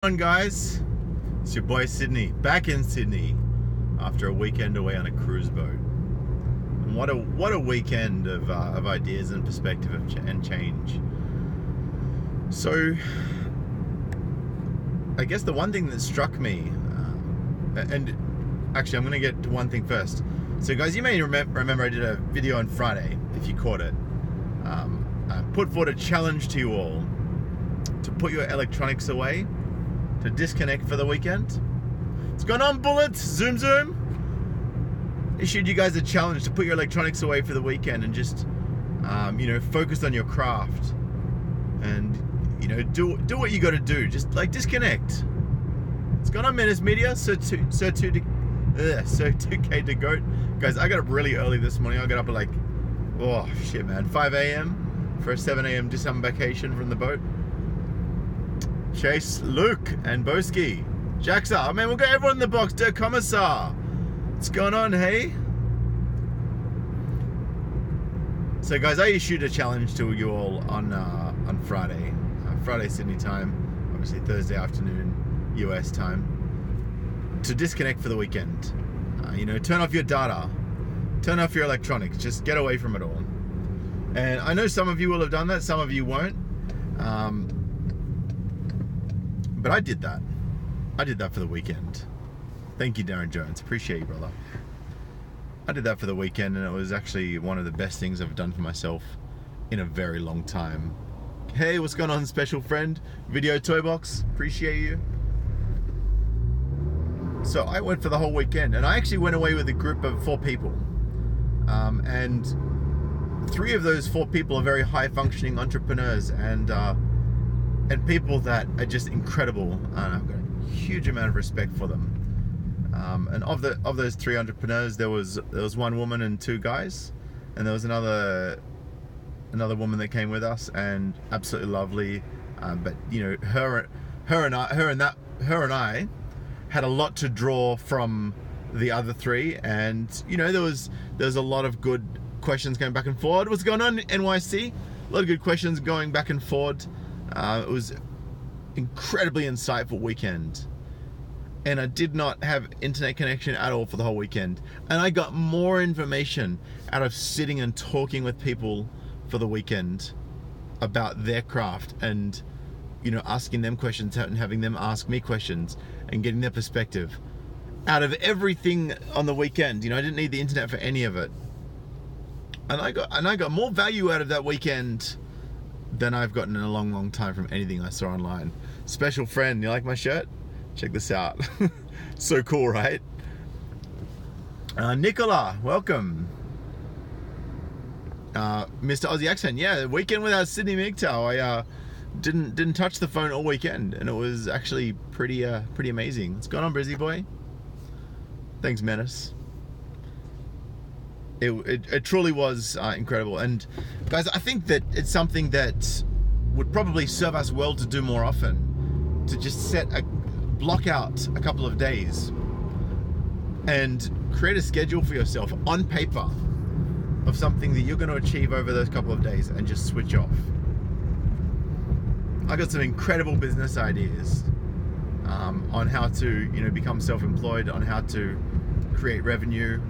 On guys, it's your boy Sydney, back in Sydney after a weekend away on a cruise boat. And what a weekend of ideas and perspective and change. So I guess the one thing that struck me, and actually I'm going to get to one thing first. So guys, you may remember I did a video on Friday, if you caught it. I put forward a challenge to you all to put your electronics away, to disconnect for the weekend. What's going on, bullets? Zoom zoom. Issued you guys a challenge to put your electronics away for the weekend and just focus on your craft and do what you got to do. Just like disconnect. What's going on, Menace Media? Sir 2K to goat. Guys, I got up really early this morning. I got up at 5 a.m. for a 7 a.m. disembarkation from the boat. Chase, Luke, and Boski. Jaxa, oh man, we'll get everyone in the box. Der Kommissar. What's going on, hey? So guys, I issued a challenge to you all on Friday. Friday Sydney time, obviously Thursday afternoon US time, to disconnect for the weekend. Turn off your data, turn off your electronics, just get away from it all. And I know some of you will have done that, some of you won't. But I did that. I did that for the weekend. Thank you, Darren Jones. Appreciate you, brother. I did that for the weekend, and it was actually one of the best things I've done for myself in a very long time. Hey, what's going on, special friend? Video Toy Box. Appreciate you. So I went for the whole weekend, and I actually went away with a group of 4 people. And 3 of those 4 people are very high-functioning entrepreneurs and people that are just incredible, and I've got a huge amount of respect for them. And of those 3 entrepreneurs, there was one woman and 2 guys, and there was another woman that came with us, and absolutely lovely. But her and I had a lot to draw from the other 3, and there was a lot of good questions going back and forward. What's going on, NYC? A lot of good questions going back and forward. It was incredibly insightful weekend, and I did not have internet connection at all for the whole weekend, and I got more information out of sitting and talking with people for the weekend about their craft, and asking them questions and having them ask me questions and getting their perspective out of everything on the weekend. I didn't need the internet for any of it, and I got more value out of that weekend than I've gotten in a long, long time from anything I saw online. Special friend, you like my shirt? Check this out. So cool, right? Nicola, welcome. Mr. Aussie accent, yeah. Weekend without Sydney MGTOW. I didn't touch the phone all weekend, and it was actually pretty amazing. What's going on, Brizzy boy? Thanks, Menace. It truly was incredible, and guys, I think that it's something that would probably serve us well to do more often, to just block out a couple of days and create a schedule for yourself on paper of something that you're going to achieve over those couple of days and just switch off. I got some incredible business ideas on how to become self-employed, on how to create revenue,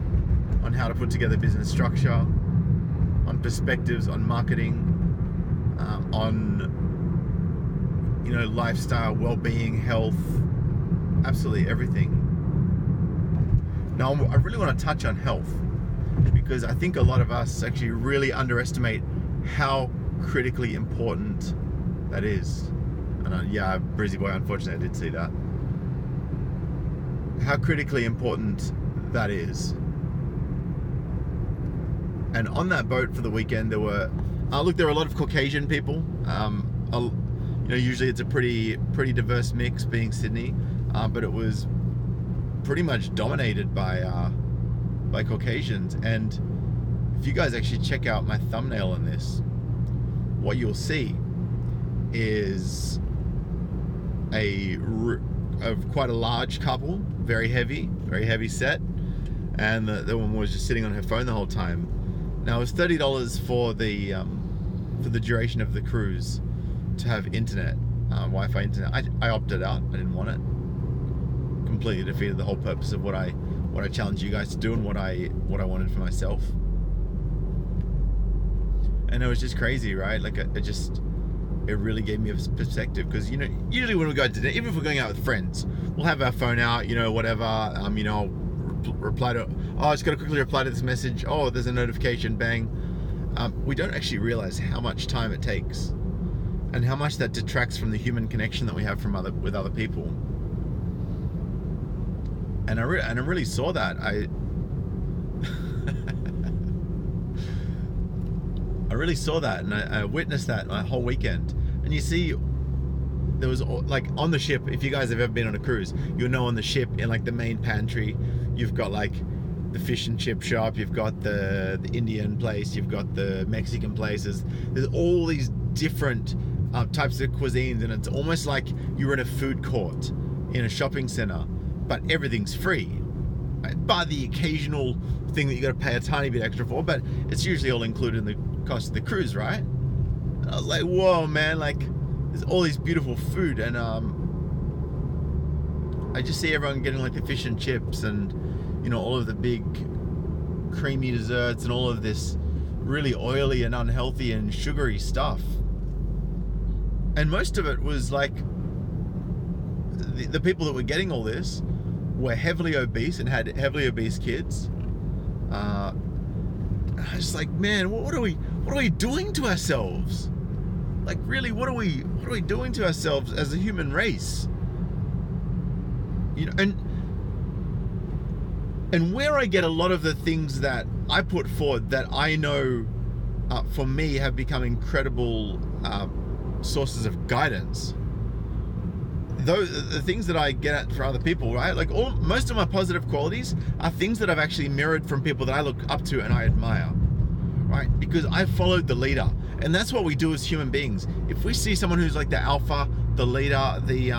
on how to put together business structure, on perspectives, on marketing, on lifestyle, well-being, health, absolutely everything. Now, I really want to touch on health, because I think a lot of us actually really underestimate how critically important that is. And yeah, Brizzy boy, unfortunately I did see that. How critically important that is. And on that boat for the weekend, there were a lot of Caucasian people. Usually it's a pretty diverse mix, being Sydney, but it was pretty much dominated by Caucasians. And if you guys actually check out my thumbnail on this, what you'll see is quite a large couple, very heavy set, and the woman was just sitting on her phone the whole time. Now it was $30 for the duration of the cruise to have internet, Wi-Fi internet. I opted out. I didn't want it. Completely defeated the whole purpose of what I challenged you guys to do and what I wanted for myself. And it was just crazy, right? Like it really gave me a perspective, because usually when we go to dinner, even if we're going out with friends, we'll have our phone out, whatever. I'll reply to, I just got to quickly reply to this message. Oh, there's a notification, bang. We don't actually realize how much time it takes, and how much that detracts from the human connection that we have with other people. And I really saw that. I really saw that, and I witnessed that my whole weekend. And you see, there was, like, on the ship, if you guys have ever been on a cruise, you'll know on the ship, in like the main pantry, you've got like the fish and chip shop, you've got the Indian place, you've got the Mexican places. There's all these different types of cuisines, and it's almost like you're in a food court in a shopping center, but everything's free, right? By the occasional thing that you got to pay a tiny bit extra for, but it's usually all included in the cost of the cruise, right? And I was like, whoa, man, like, there's all these beautiful food, and I just see everyone getting like the fish and chips, and all of the big creamy desserts, and all of this really oily and unhealthy and sugary stuff. And most of it was like, the people that were getting all this were heavily obese and had heavily obese kids. I was like, man, what are we doing to ourselves? Like, really, what are we doing to ourselves as a human race? And where I get a lot of the things that I put forward that I know, for me, have become incredible sources of guidance. The things that I get at for other people, right? Like, most of my positive qualities are things that I've actually mirrored from people that I look up to and I admire, right? Because I followed the leader, and that's what we do as human beings. If we see someone who's like the alpha, the leader, the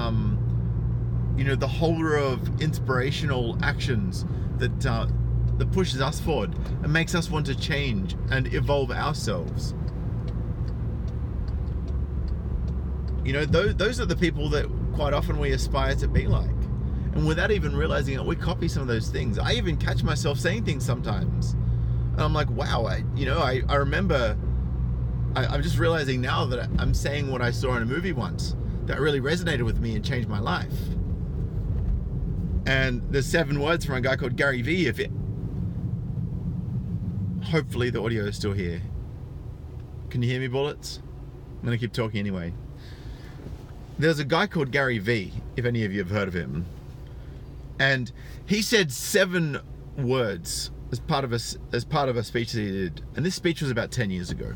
holder of inspirational actions that pushes us forward and makes us want to change and evolve ourselves, those are the people that quite often we aspire to be like. And without even realizing it, we copy some of those things. I even catch myself saying things sometimes, and I'm like, wow, I remember, I'm just realizing now that I'm saying what I saw in a movie once that really resonated with me and changed my life. And there's 7 words from a guy called Gary V. Hopefully the audio is still here. Can you hear me, bullets? I'm gonna keep talking anyway. There's a guy called Gary V, if any of you have heard of him, and he said 7 words as part of a speech that he did, and this speech was about 10 years ago.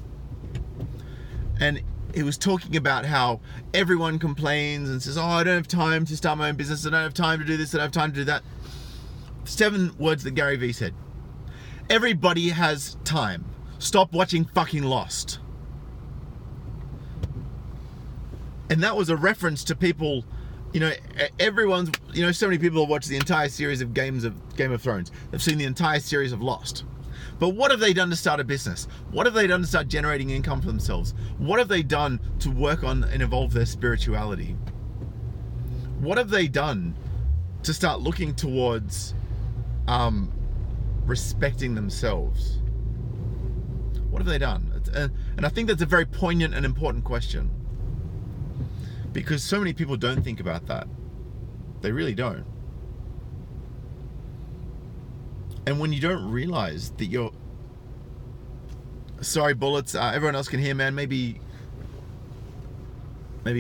And he was talking about how everyone complains and says, oh, I don't have time to start my own business, I don't have time to do this, I don't have time to do that. 7 words that Gary V said. Everybody has time. Stop watching fucking Lost. And that was a reference to people, everyone's, so many people have watched the entire series of Game of Thrones. They've seen the entire series of Lost. But what have they done to start a business? What have they done to start generating income for themselves? What have they done to work on and evolve their spirituality? What have they done to start looking towards respecting themselves? What have they done? And I think that's a very poignant and important question, because so many people don't think about that. They really don't. And when you don't realize that you're... Sorry, bullets. Everyone else can hear, man. Maybe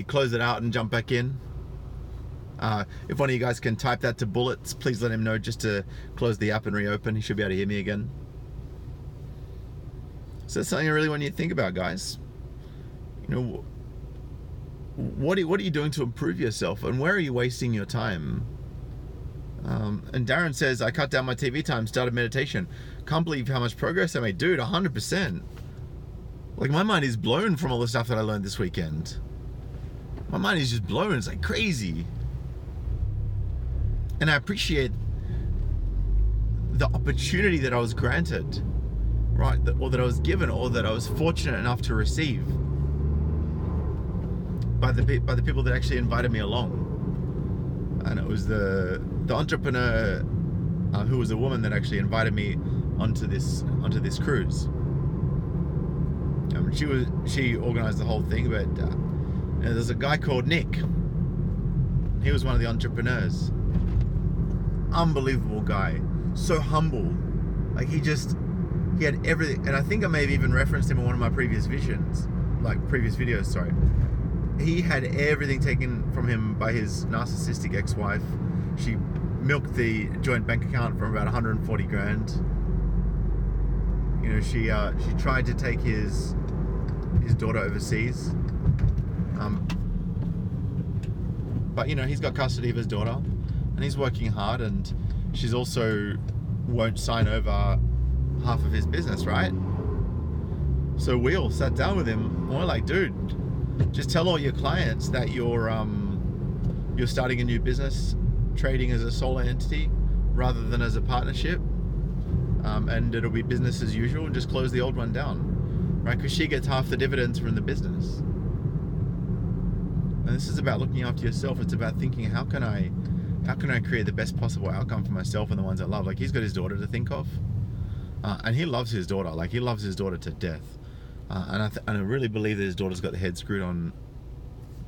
close it out and jump back in. If one of you guys can type that to bullets, please let him know just to close the app and reopen. He should be able to hear me again. So that's something I really want you to think about, guys. What are you doing to improve yourself, and where are you wasting your time? And Darren says, I cut down my TV time, started meditation. Can't believe how much progress I made. Dude, 100%. Like, my mind is blown from all the stuff that I learned this weekend. My mind is just blown. It's like crazy. And I appreciate the opportunity that I was granted, right? Or that I was given, or that I was fortunate enough to receive. by the people that actually invited me along. And it was the entrepreneur who was a woman that actually invited me onto this cruise. She organized the whole thing, but there's a guy called Nick. He was one of the entrepreneurs. Unbelievable guy, so humble. Like he had everything, and I think I may have even referenced him in one of my previous videos. Sorry. He had everything taken from him by his narcissistic ex-wife. She milked the joint bank account for about 140 grand. You know, she tried to take his daughter overseas. But you know, he's got custody of his daughter, and he's working hard, and she's also won't sign over half of his business, right? So we all sat down with him, and we're like, dude, just tell all your clients that you're starting a new business, trading as a solo entity rather than as a partnership, and it'll be business as usual, and just close the old one down, right? Because she gets half the dividends from the business. And this is about looking after yourself. It's about thinking, how can I create the best possible outcome for myself and the ones I love? Like, he's got his daughter to think of, and he loves his daughter. Like, he loves his daughter to death. And I really believe that his daughter's got the head screwed on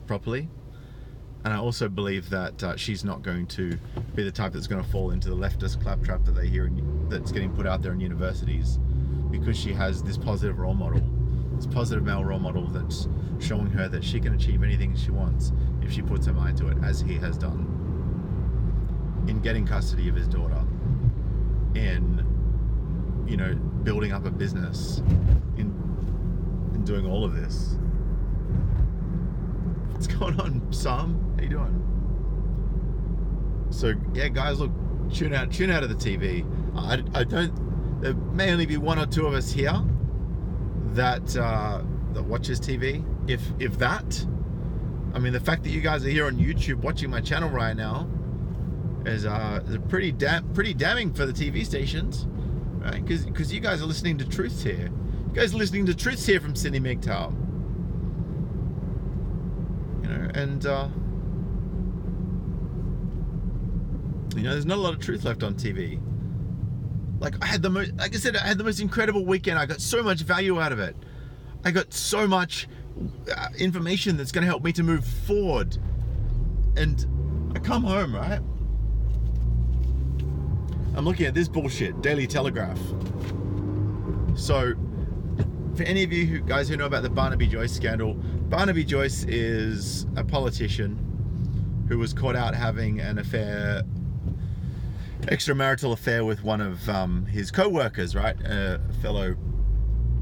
properly. And I also believe that she's not going to be the type that's going to fall into the leftist claptrap that they hear that's getting put out there in universities, because she has this positive role model, this positive male role model that's showing her that she can achieve anything she wants if she puts her mind to it, as he has done in getting custody of his daughter, in, you know, building up a business, in doing all of this. What's going on, Sam? How you doing? So yeah, guys, look, tune out of the TV. I don't. There may only be one or two of us here that watches TV, if that. I mean, the fact that you guys are here on YouTube watching my channel right now is pretty damning for the TV stations, right? Because you guys are listening to truths here. You guys are listening to truths here from Sydney MGTOW. You know, and you know, there's not a lot of truth left on TV. Like, I had the most incredible weekend. I got so much value out of it. I got so much information that's going to help me to move forward. And I come home, right? I'm looking at this bullshit, Daily Telegraph. So, for any of you guys who know about the Barnaby Joyce scandal, Barnaby Joyce is a politician who was caught out having an affair, extramarital affair, with one of his co-workers, right? A fellow,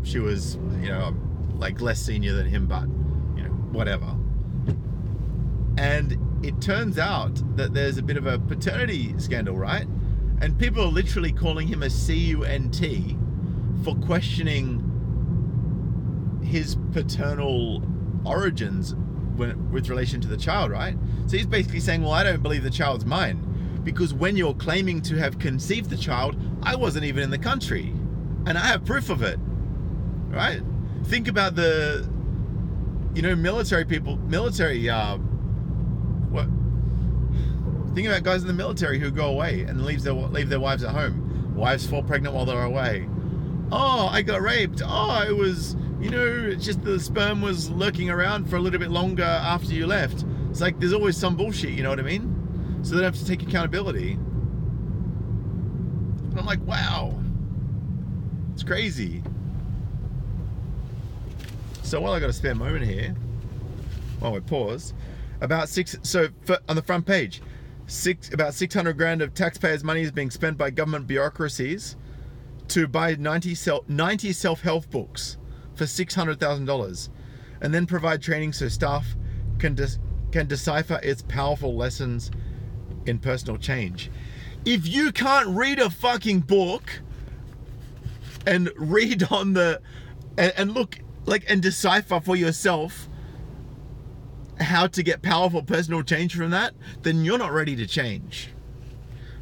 she was, you know, like less senior than him, but, you know, whatever. And it turns out that there's a bit of a paternity scandal, right? And people are literally calling him a CUNT for questioning his paternal origins with relation to the child, right? So he's basically saying, well, I don't believe the child's mine, because when you're claiming to have conceived the child, I wasn't even in the country, and I have proof of it, right? Think about the, you know, military people, think about guys in the military who go away and leave their wives at home. Wives fall pregnant while they're away. Oh, I got raped. Oh, it was, you know, it's just the sperm was lurking around for a little bit longer after you left. It's like there's always some bullshit, you know what I mean? So they don't have to take accountability. And I'm like, wow, it's crazy. So while I got a spare moment here, while we pause, on the front page, about 600 grand of taxpayers' money is being spent by government bureaucracies to buy 90 self-help books for $600,000, and then provide training so staff can decipher its powerful lessons in personal change. If you can't read a fucking book and read on the and look like and decipher for yourself how to get powerful personal change from that, then you're not ready to change.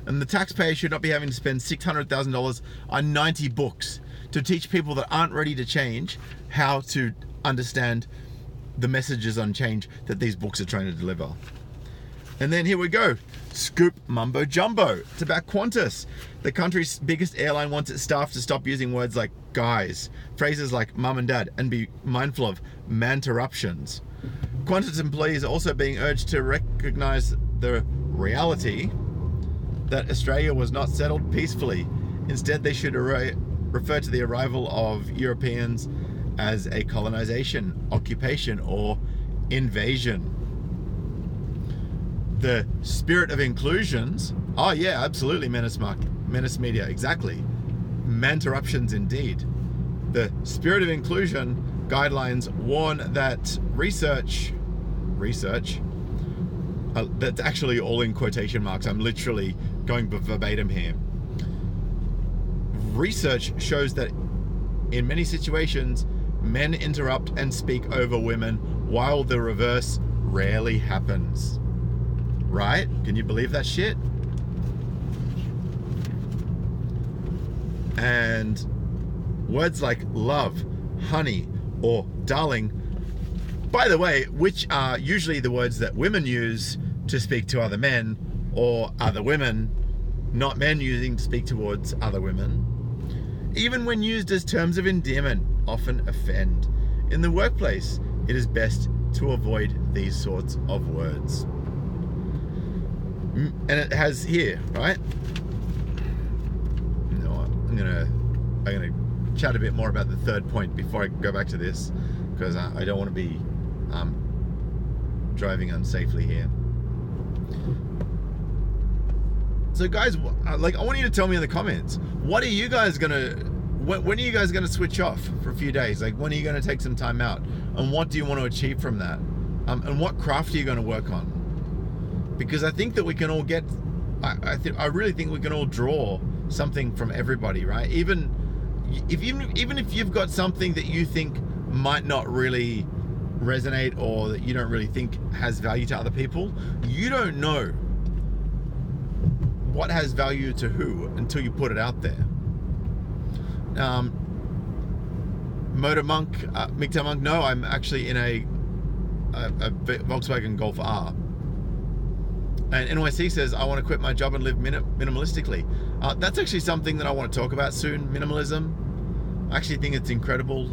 And the taxpayer should not be having to spend $600,000 on 90 books to teach people that aren't ready to change how to understand the messages on change that these books are trying to deliver. And then here we go. Scoop mumbo jumbo. It's about Qantas. The country's biggest airline wants its staff to stop using words like guys, phrases like mum and dad, and be mindful of man-terruptions. Qantas employees are also being urged to recognize the reality that Australia was not settled peacefully. Instead, they should refer to the arrival of Europeans as a colonization, occupation, or invasion. The spirit of inclusions. Oh yeah, absolutely, Menace Media, exactly. Man-terruptions indeed. The spirit of inclusion guidelines warn that research, that's actually all in quotation marks. I'm literally going verbatim here. Research shows that in many situations, men interrupt and speak over women, while the reverse rarely happens. Right? Can you believe that shit? And words like love, honey, or darling, by the way, which are usually the words that women use to speak to other men, or other women, not men using to speak towards other women, even when used as terms of endearment, often offend. In the workplace, it is best to avoid these sorts of words. And it has here, right? No, I'm gonna chat a bit more about the third point before I go back to this, because I don't want to be driving unsafely here. So guys, like, I want you to tell me in the comments, what are you guys gonna, when are you guys gonna switch off for a few days? Like, when are you gonna take some time out, and what do you want to achieve from that? And what craft are you gonna work on? Because I think that we can all get, I really think we can all draw something from everybody, right? Even if you've got something that you think might not really resonate, or that you don't really think has value to other people, you don't know what has value to who until you put it out there. Motor Monk, MGTOW Monk, no, I'm actually in a Volkswagen Golf R. And NYC says, I want to quit my job and live minimalistically. That's actually something that I want to talk about soon, minimalism. I actually think it's incredible,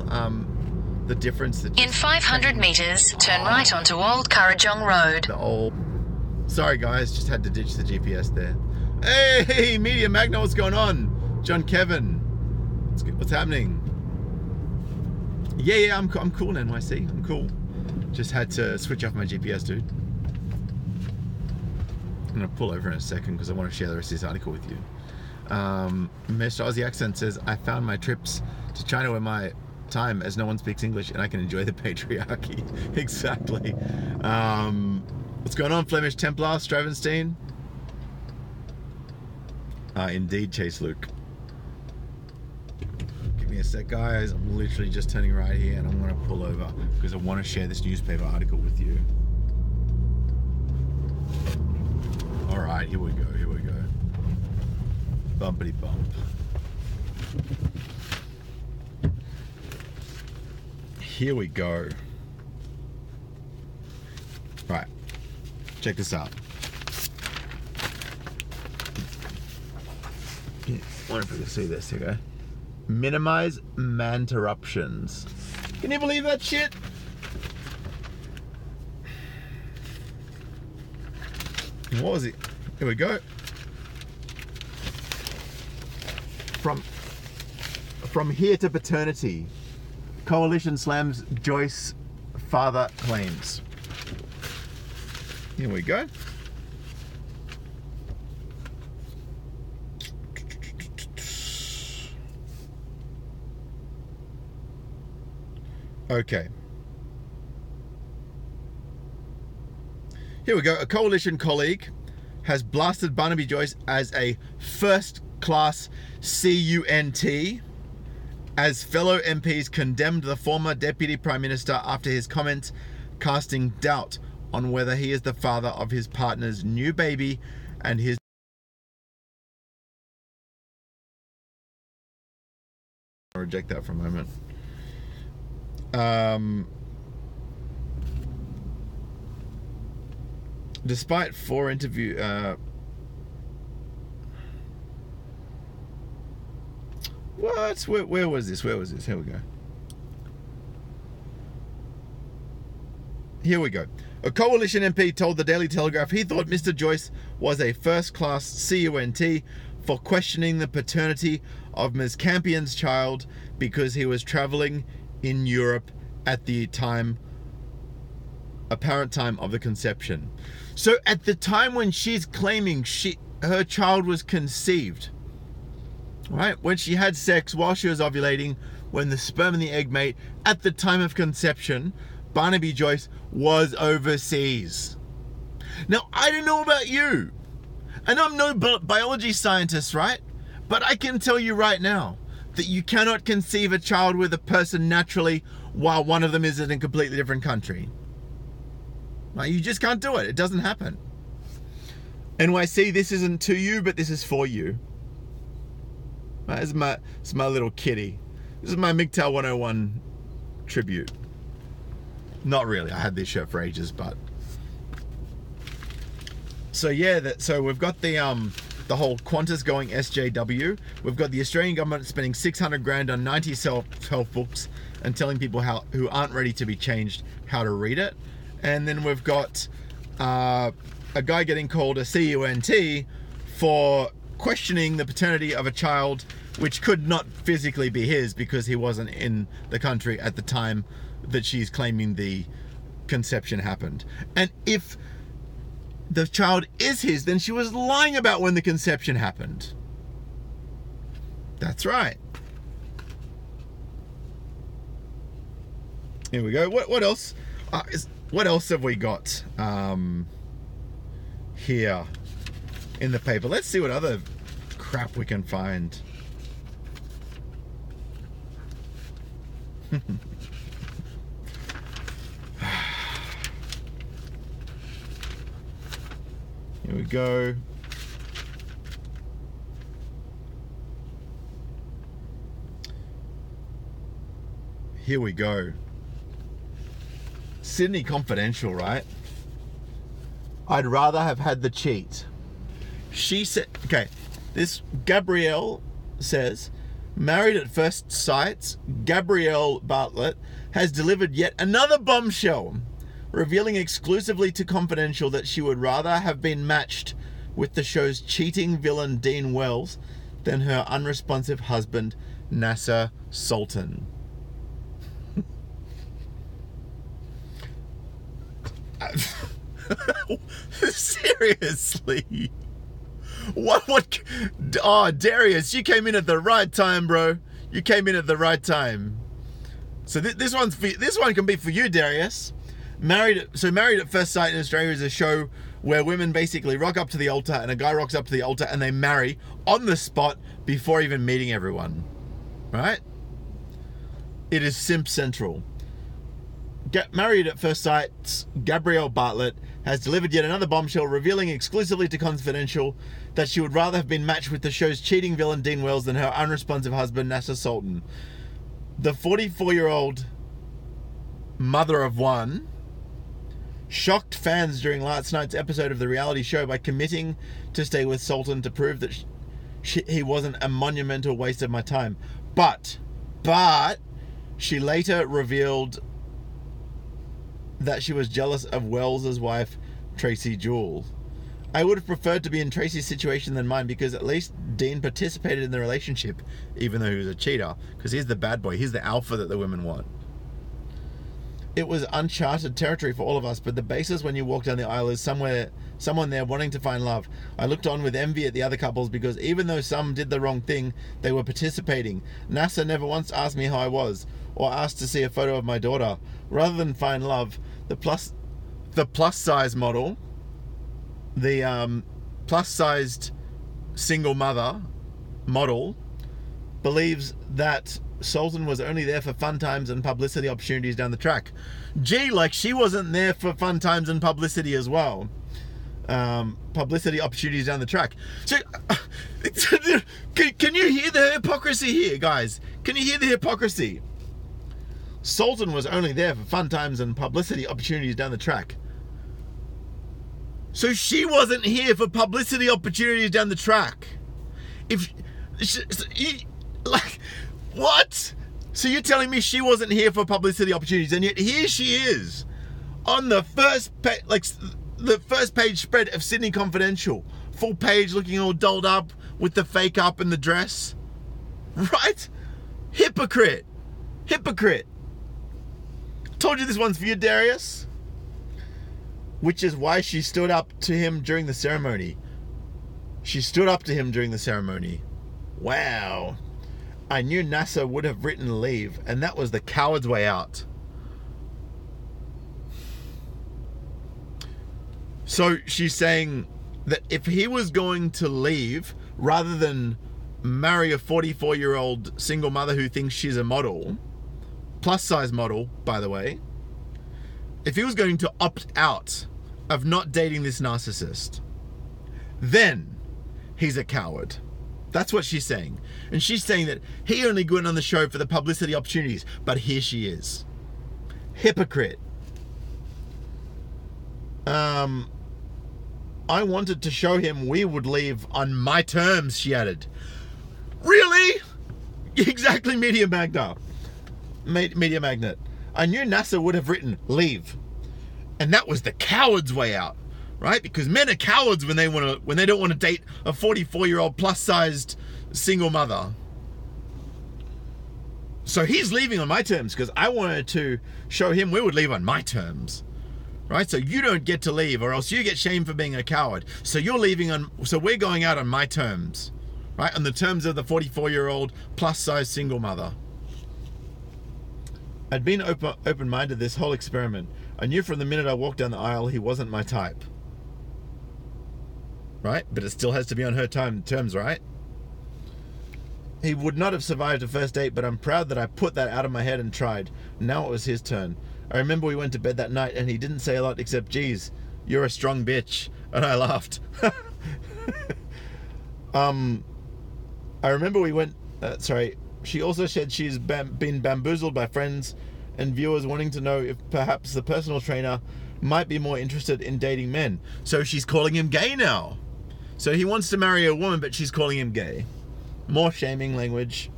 the difference that... In 500 meters, turn right onto Old Currajong Road. Sorry guys, just had to ditch the GPS there. Hey, Media Magna, what's going on? John Kevin, what's happening? Yeah, I'm cool in NYC, I'm cool. Just had to switch off my GPS, dude. I'm gonna pull over in a second because I want to share the rest of this article with you. Mr. Aussie Accent says, I found my trips to China were my time, as no one speaks English and I can enjoy the patriarchy. Exactly. What's going on, Flemish Templar, Stravenstein? Indeed, Chase Luke. Give me a sec, guys. I'm literally just turning right here and I'm gonna pull over because I want to share this newspaper article with you. Alright, here we go. Bumpity bump. Here we go. Right, check this out. I wonder if we can see this. Here we go. Minimize man-terruptions. Can you believe that shit? What was it? Here we go. From here to paternity. Coalition slams Joyce father claims. Here we go. Okay. Here we go. A coalition colleague has blasted Barnaby Joyce as a first-class cunt, as fellow MPs condemned the former Deputy Prime Minister after his comments casting doubt on whether he is the father of his partner's new baby and his... I'll reject that for a moment. Despite 4 interview... what? Where was this? Here we go. Here we go. A coalition MP told the Daily Telegraph he thought Mr. Joyce was a first-class CUNT for questioning the paternity of Ms. Campion's child because he was travelling in Europe at the apparent time of the conception. So at the time when she's claiming her child was conceived, right, when she had sex while she was ovulating, when the sperm and the egg mate, at the time of conception, Barnaby Joyce was overseas. Now, I don't know about you, and I'm no biology scientist, right? But I can tell you right now that you cannot conceive a child with a person naturally while one of them is in a completely different country. Right? You just can't do it. It doesn't happen. NYC, this isn't to you, but this is for you. Right? This is my little kitty. This is my MGTOW 101 tribute. Not really. I had this shirt for ages, but so yeah. So we've got the whole Qantas going SJW. We've got the Australian government spending 600 grand on 90 self-help books and telling people who aren't ready to be changed how to read it. And then we've got a guy getting called a CUNT for questioning the paternity of a child which could not physically be his because he wasn't in the country at the time that she's claiming the conception happened. And if the child is his, then she was lying about when the conception happened. That's right. Here we go. What else? What else have we got here in the paper? Let's see what other crap we can find. Here we go. Here we go. Sydney Confidential, right? I'd rather have had the cheat. She said, okay, this Gabrielle says, married at first sight, Gabrielle Bartlett has delivered yet another bombshell, revealing exclusively to Confidential that she would rather have been matched with the show's cheating villain Dean Wells than her unresponsive husband Nasser Sultan. Seriously? What? Oh, Darius, you came in at the right time, bro. You came in at the right time. So this one can be for you, Darius. Married at First Sight in Australia is a show where women basically rock up to the altar and a guy rocks up to the altar and they marry on the spot before even meeting everyone. Right? It is Simp Central. Married at First Sight, Gabrielle Bartlett has delivered yet another bombshell, revealing exclusively to Confidential that she would rather have been matched with the show's cheating villain Dean Wells than her unresponsive husband Nasser Sultan. The 44-year-old mother of one shocked fans during last night's episode of the reality show by committing to stay with Sultan to prove that he wasn't a monumental waste of my time. But she later revealed that she was jealous of Wells's wife, Tracy Jewell. I would have preferred to be in Tracy's situation than mine because at least Dean participated in the relationship, even though he was a cheater, because he's the bad boy. He's the alpha that the women want. It was uncharted territory for all of us, but the basis when you walk down the aisle is someone there wanting to find love. I looked on with envy at the other couples because even though some did the wrong thing, they were participating. Nasser never once asked me how I was or asked to see a photo of my daughter. Rather than find love, the plus size model, the plus sized single mother model, believes that Sultan was only there for fun times and publicity opportunities down the track. Gee, like she wasn't there for fun times and publicity as well. Publicity opportunities down the track. So, can you hear the hypocrisy here, guys? Can you hear the hypocrisy? Sultan was only there for fun times and publicity opportunities down the track. So she wasn't here for publicity opportunities down the track. What? So you're telling me she wasn't here for publicity opportunities, and yet here she is on the first page, the first page spread of Sydney Confidential, full page, looking all dolled up with the fake up and the dress, right? Hypocrite. Told you this one's for you, Darius. Which is why she stood up to him during the ceremony. Wow. I knew NASA would have written leave, and that was the coward's way out. So she's saying that if he was going to leave, rather than marry a 44-year-old single mother who thinks she's a model, plus size model, by the way, if he was going to opt out of not dating this narcissist, then he's a coward. That's what she's saying. And she's saying that he only went on the show for the publicity opportunities, but here she is. Hypocrite. I wanted to show him we would leave on my terms, she added. Really? Exactly, Media Magnet. I knew NASA would have written leave. And that was the coward's way out, right? Because men are cowards when they don't want to date a 44-year-old plus-sized single mother. So he's leaving on my terms because I wanted to show him we would leave on my terms, right? So you don't get to leave, or else you get shamed for being a coward. So you're leaving so we're going out on my terms, right? On the terms of the 44-year-old plus-sized single mother. I'd been open-minded this whole experiment. I knew from the minute I walked down the aisle he wasn't my type. Right? But it still has to be on her terms, right? He would not have survived a first date, but I'm proud that I put that out of my head and tried. Now it was his turn. I remember we went to bed that night and he didn't say a lot except, geez, you're a strong bitch. And I laughed. I remember we went... She also said she's been bamboozled by friends and viewers wanting to know if perhaps the personal trainer might be more interested in dating men. So she's calling him gay now. So he wants to marry a woman, but she's calling him gay. More shaming language.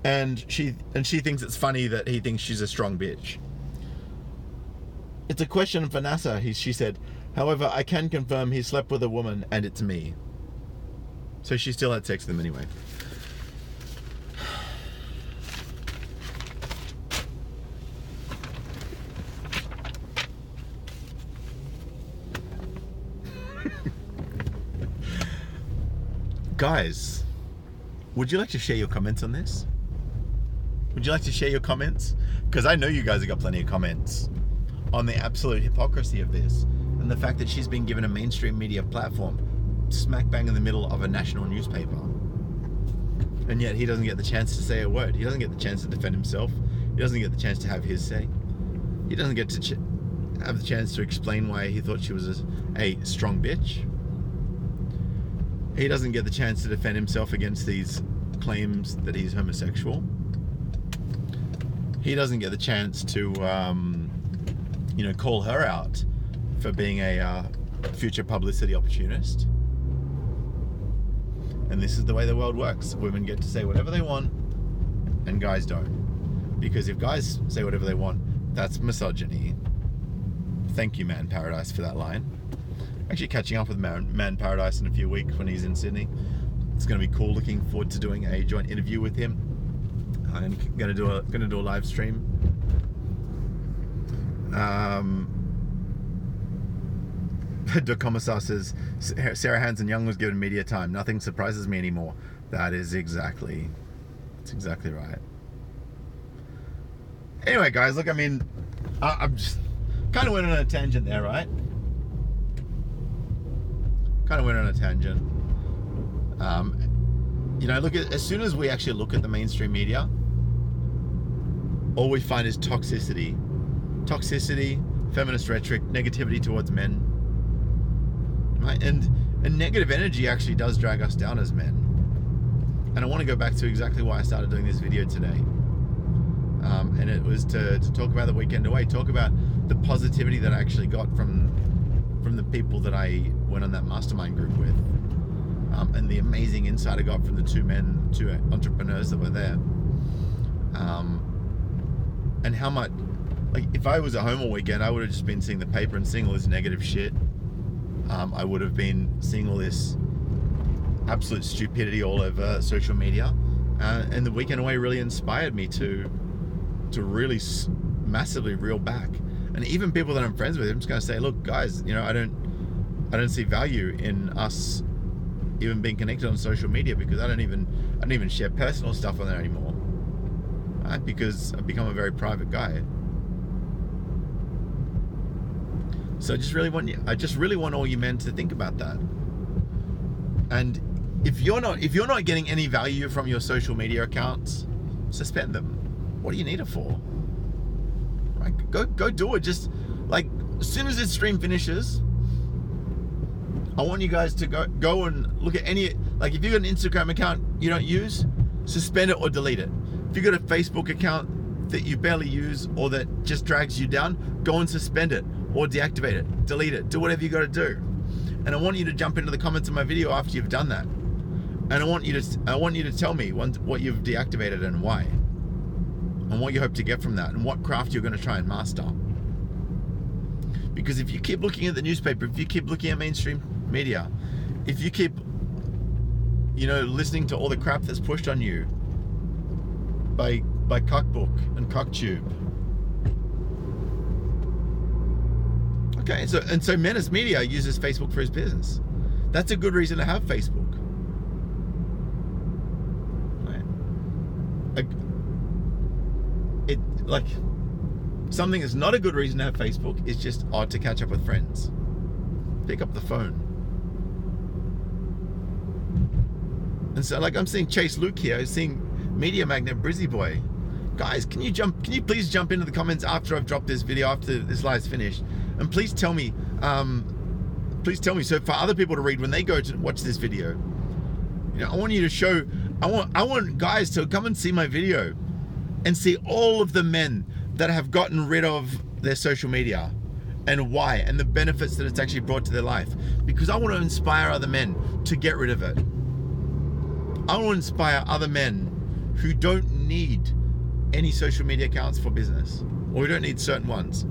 And she thinks it's funny that he thinks she's a strong bitch. It's a question for NASA, she said. However, I can confirm he slept with a woman and it's me. So she still had sex with him anyway. Guys, would you like to share your comments on this? Would you like to share your comments? Because I know you guys have got plenty of comments on the absolute hypocrisy of this and the fact that she's been given a mainstream media platform smack bang in the middle of a national newspaper. And yet he doesn't get the chance to say a word. He doesn't get the chance to defend himself. He doesn't get the chance to have his say. He doesn't get to have the chance to explain why he thought she was a strong bitch. He doesn't get the chance to defend himself against these claims that he's homosexual. He doesn't get the chance to, call her out for being a future publicity opportunist. And this is the way the world works. Women get to say whatever they want, and guys don't. Because if guys say whatever they want, that's misogyny. Thank you, Man Paradise, for that line. Actually catching up with Man Paradise in a few weeks when he's in Sydney. It's going to be cool. Looking forward to doing a joint interview with him. I'm going to do a live stream. The Commissar says Sarah Hanson-Young was given media time. Nothing surprises me anymore. That's exactly right. Anyway, guys, look, I mean, I'm just kind of went on a tangent there, right? Look at, as soon as we actually look at the mainstream media, all we find is toxicity, feminist rhetoric, negativity towards men, right? And negative energy actually does drag us down as men. And I want to go back to exactly why I started doing this video today. And it was to talk about the weekend away, talk about the positivity that I actually got from from the people that I went on that mastermind group with, and the amazing insight I got from the two entrepreneurs that were there, and how much, like, if I was at home all weekend, I would have just been seeing the paper and seeing all this negative shit. I would have been seeing all this absolute stupidity all over social media, and the weekend away really inspired me to really massively reel back. And even people that I'm friends with, I'm just going to say, look, guys, you know, I don't see value in us even being connected on social media, because I don't even share personal stuff on there anymore, right? Because I've become a very private guy. So I just really want all you men to think about that. And if you're not getting any value from your social media accounts, suspend them. What do you need it for? Right? Go do it. Just like as soon as this stream finishes, I want you guys to go and look at any, like, if you've got an Instagram account you don't use, suspend it or delete it. If you've got a Facebook account that you barely use or that just drags you down, go and suspend it or deactivate it, delete it, do whatever you got to do. And I want you to jump into the comments of my video after you've done that. And I want you to tell me what you've deactivated and why, and what you hope to get from that, and what craft you're going to try and master. Because if you keep looking at the newspaper, if you keep looking at mainstream media, if you keep, you know, listening to all the crap that's pushed on you by Cockbook and Cocktube. Okay, so Menace Media uses Facebook for his business. That's a good reason to have Facebook. Right? Like, something that's not a good reason to have Facebook is just to catch up with friends. Pick up the phone. And so, like, I'm seeing Chase Luke here, I'm seeing Media Magnet Brizzy Boy. Guys, can you please jump into the comments after I've dropped this video, after this live's finished, and please tell me, so for other people to read when they go to watch this video, you know, I want you to show, I want guys to come and see my video and see all of the men that have gotten rid of their social media and why, and the benefits that it's actually brought to their life, because I want to inspire other men to get rid of it. I want to inspire other men who don't need any social media accounts for business, or who don't need certain ones,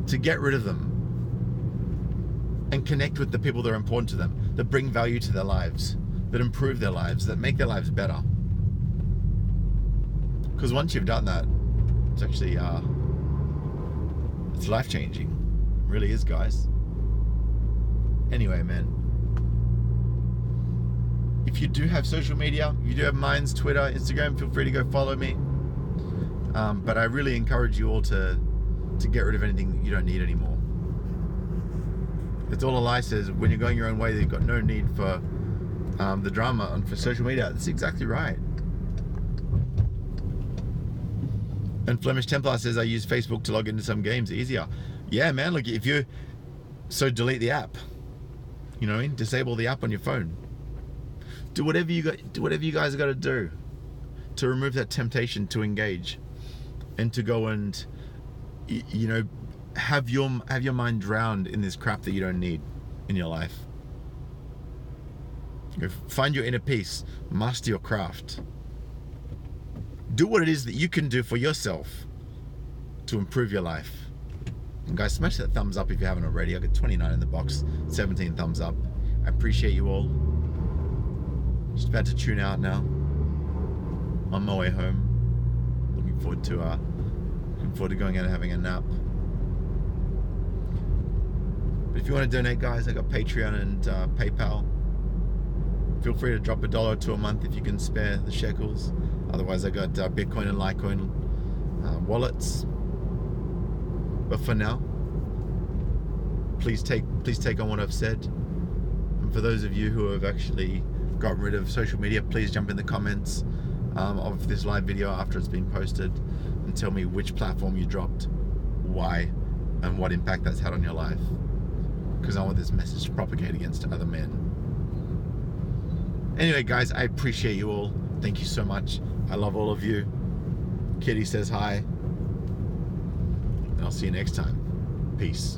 to get rid of them and connect with the people that are important to them, that bring value to their lives, that improve their lives, that make their lives better. Because once you've done that, it's actually it's life-changing. It really is, guys. Anyway, man, if you do have social media, you do have Minds, Twitter, Instagram, feel free to go follow me. But I really encourage you all to get rid of anything that you don't need anymore. It's all a lie says when you're going your own way, you've got no need for the drama and for social media. That's exactly right. And Flemish Templar says I use Facebook to log into some games easier. Yeah, man. Look, so delete the app. You know what I mean? Disable the app on your phone. Do whatever you guys have got to do to remove that temptation to engage, and to go and, you know, have your mind drowned in this crap that you don't need in your life. You know, find your inner peace, master your craft. Do what it is that you can do for yourself to improve your life. And guys, smash that thumbs up if you haven't already. I got 29 in the box, 17 thumbs up. I appreciate you all. Just about to tune out now. On my way home. Looking forward to going out and having a nap. But if you want to donate, guys, I got Patreon and PayPal. Feel free to drop $1 or $2 a month if you can spare the shekels. Otherwise, I got Bitcoin and Litecoin wallets. But for now, please take on what I've said. And for those of you who have actually gotten rid of social media, please jump in the comments of this live video after it's been posted and tell me which platform you dropped, why, and what impact that's had on your life. Because I want this message to propagate against other men. Anyway, guys, I appreciate you all. Thank you so much. I love all of you. Kitty says hi. And I'll see you next time. Peace.